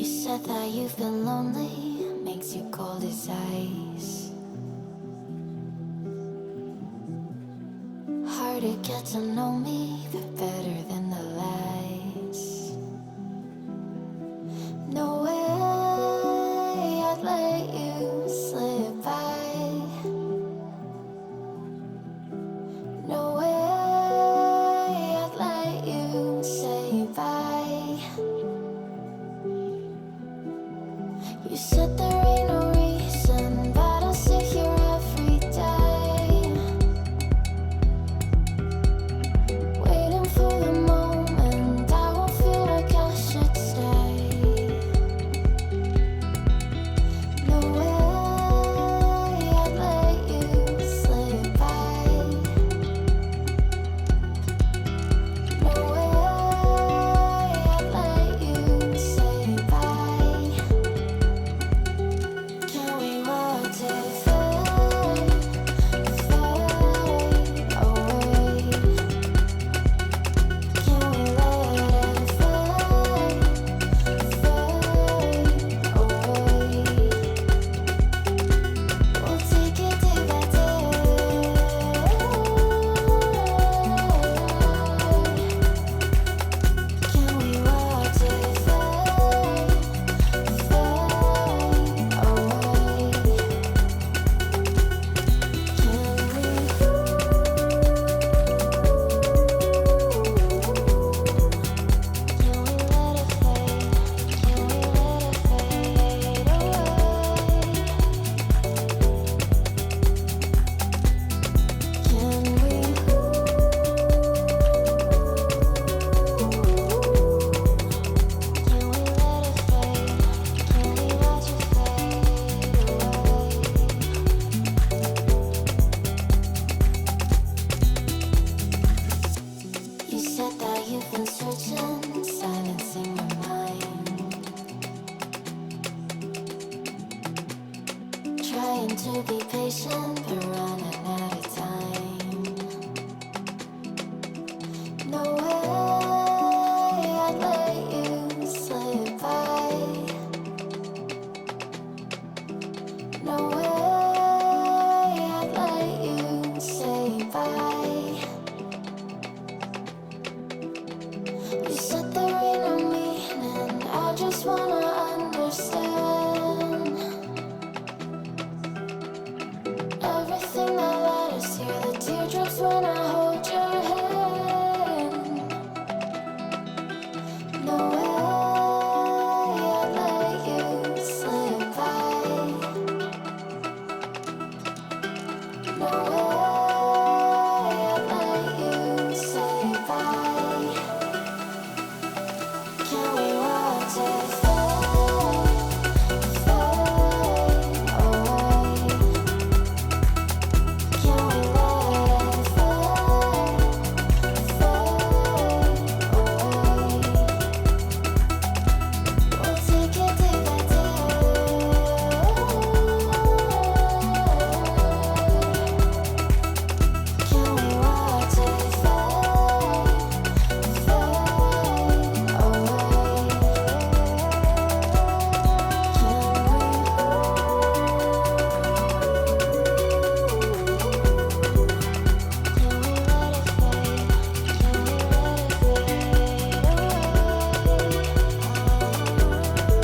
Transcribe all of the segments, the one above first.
said that you've been lonely, makes you cold as ice. Hard to get to know me, but better than the lies. No way I'd let you slip by. No way I'd let you say bye. You said there ain't no reason, but I'll sit here every day, waiting for the moment I won't feel like I should stay. No way I'd let you slip by. No way I'd let you say bye. Can we watch it fade, fade away? Can we let it fade, fade away? We'll take it day by day. Can we watch it fade, fade away? You said that you've been searching, silencing your mind, trying to be patient, but running out of time. No way I'd let you slip by. No way I'd let you say bye. You said there ain't no meaning, I just wanna understand everything that led us here, the teardrops when I hold your hand. No way I'd let you slip by. No way I'd let you say bye. Can we watch it fade, fade away? Can we let it fade, fade away? We'll take it day by day. Can we watch it fade, fade away?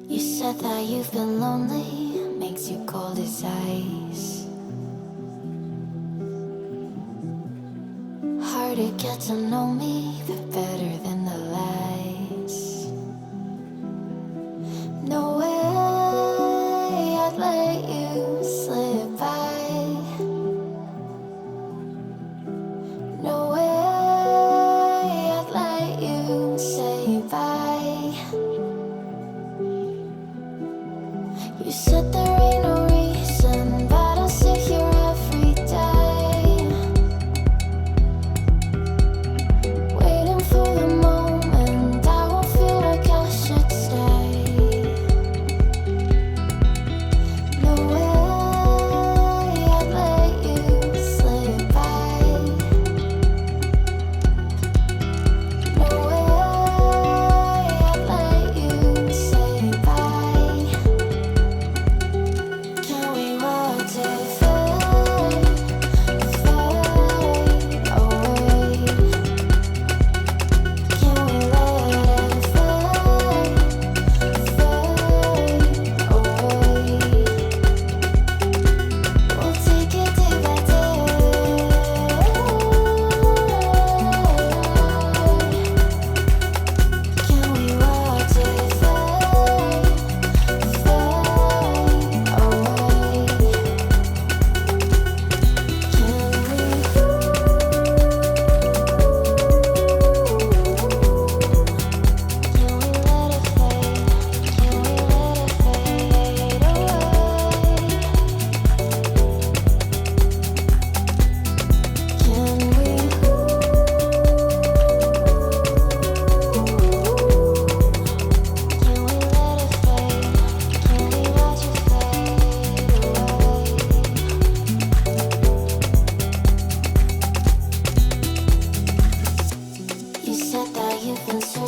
You said that you've been lonely, makes you cold as ice. Hard to get to know me, but better than the lies. No way I'd let you slip by. No way I'd let you say bye. You said there ain't no reason, but I'll sit here every day,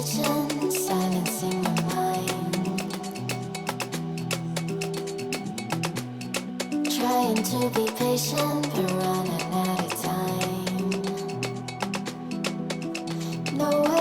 searching, silencing your mind. Trying to be patient, but running out of time. No way.